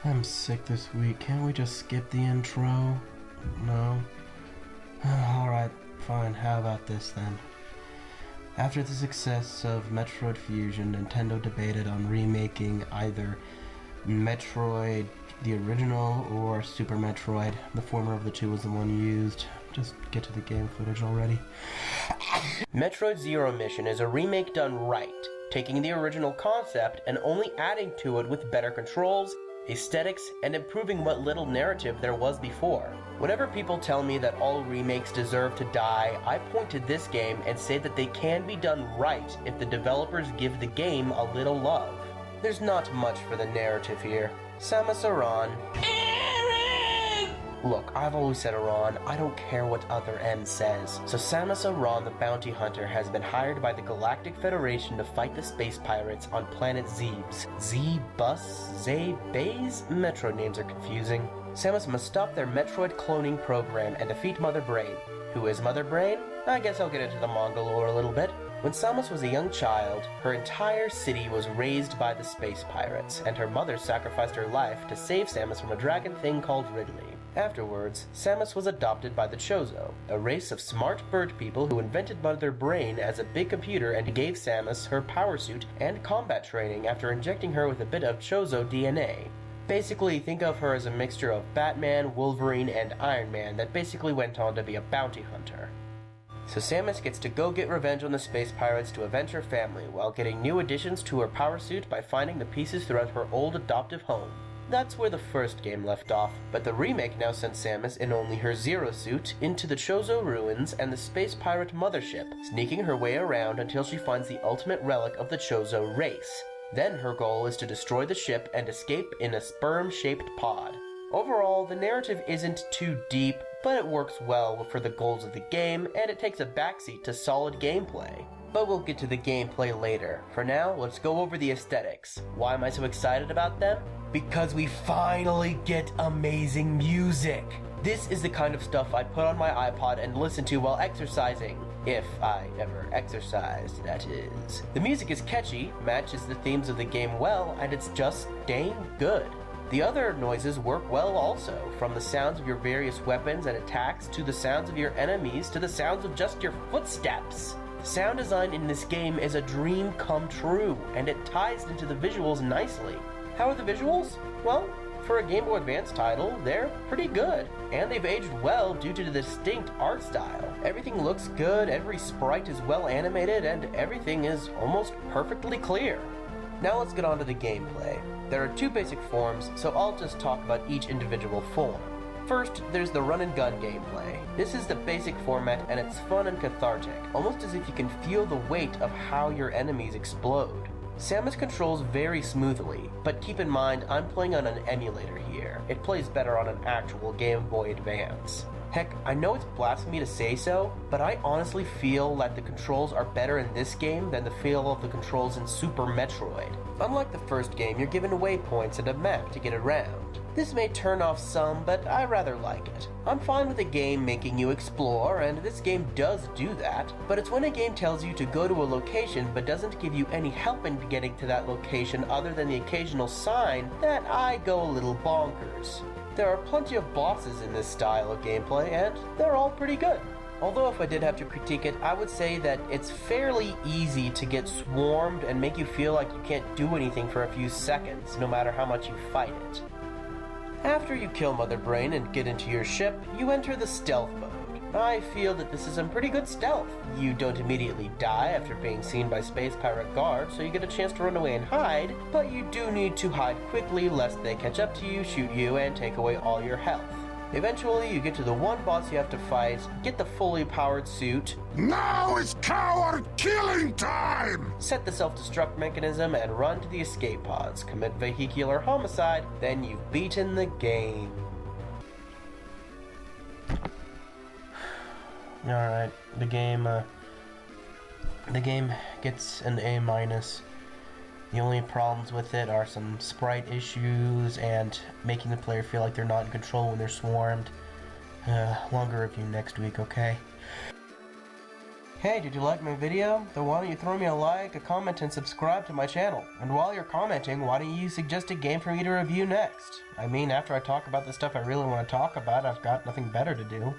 I'm sick this week. Can't we just skip the intro? No? Alright, fine. How about this then? After the success of Metroid Fusion, Nintendo debated on remaking either Metroid the original or Super Metroid. The former of the two was the one used. Just get to the game footage already. Metroid Zero Mission is a remake done right, taking the original concept and only adding to it with better controls, aesthetics, and improving what little narrative there was before. Whenever people tell me that all remakes deserve to die, I point to this game and say that they can be done right if the developers give the game a little love. There's not much for the narrative here. Samus Aran. Look, I've always said Aran, I don't care what other M says. So Samus Aran the bounty hunter has been hired by the Galactic Federation to fight the space pirates on planet Zebes. Z-Bus, Zay-Bays? Metroid names are confusing. Samus must stop their Metroid cloning program and defeat Mother Brain. Who is Mother Brain? I guess I'll get into the manga lore a little bit. When Samus was a young child, her entire city was razed by the space pirates, and her mother sacrificed her life to save Samus from a dragon thing called Ridley. Afterwards, Samus was adopted by the Chozo, a race of smart bird people who invented Mother Brain as a big computer and gave Samus her power suit and combat training after injecting her with a bit of Chozo DNA. Basically, think of her as a mixture of Batman, Wolverine, and Iron Man that basically went on to be a bounty hunter. So Samus gets to go get revenge on the space pirates to avenge her family, while getting new additions to her power suit by finding the pieces throughout her old adoptive home. That's where the first game left off, but the remake now sent Samus in only her Zero suit into the Chozo ruins and the space pirate mothership, sneaking her way around until she finds the ultimate relic of the Chozo race. Then her goal is to destroy the ship and escape in a sperm-shaped pod. Overall, the narrative isn't too deep, but it works well for the goals of the game, and it takes a backseat to solid gameplay. But we'll get to the gameplay later. For now, let's go over the aesthetics. Why am I so excited about them? Because we finally get amazing music! This is the kind of stuff I'd put on my iPod and listen to while exercising. If I ever exercised, that is. The music is catchy, matches the themes of the game well, and it's just dang good. The other noises work well also, from the sounds of your various weapons and attacks to the sounds of your enemies to the sounds of just your footsteps. The sound design in this game is a dream come true, and it ties into the visuals nicely. How are the visuals? Well, for a Game Boy Advance title, they're pretty good, and they've aged well due to the distinct art style. Everything looks good, every sprite is well animated, and everything is almost perfectly clear. Now let's get on to the gameplay. There are two basic forms, so I'll just talk about each individual form. First, there's the run and gun gameplay. This is the basic format and it's fun and cathartic, almost as if you can feel the weight of how your enemies explode. Samus controls very smoothly, but keep in mind I'm playing on an emulator here. It plays better on an actual Game Boy Advance. Heck, I know it's blasphemy to say so, but I honestly feel that the controls are better in this game than the feel of the controls in Super Metroid. Unlike the first game, you're given waypoints and a map to get around. This may turn off some, but I rather like it. I'm fine with a game making you explore, and this game does do that, but it's when a game tells you to go to a location but doesn't give you any help in getting to that location other than the occasional sign that I go a little bonkers. There are plenty of bosses in this style of gameplay, and they're all pretty good. Although if I did have to critique it, I would say that it's fairly easy to get swarmed and make you feel like you can't do anything for a few seconds, no matter how much you fight it. After you kill Mother Brain and get into your ship, you enter the stealth mode. I feel that this is some pretty good stealth. You don't immediately die after being seen by space pirate guards, so you get a chance to run away and hide, but you do need to hide quickly lest they catch up to you, shoot you, and take away all your health. Eventually, you get to the one boss you have to fight, get the fully powered suit. Now is coward killing time! Set the self-destruct mechanism and run to the escape pods. Commit vehicular homicide, then you've beaten the game. Alright, the game gets an A-. The only problems with it are some sprite issues and making the player feel like they're not in control when they're swarmed. Longer review next week, okay? Hey, did you like my video? Then why don't you throw me a like, a comment, and subscribe to my channel? And while you're commenting, why don't you suggest a game for me to review next? I mean, after I talk about the stuff I really want to talk about, I've got nothing better to do.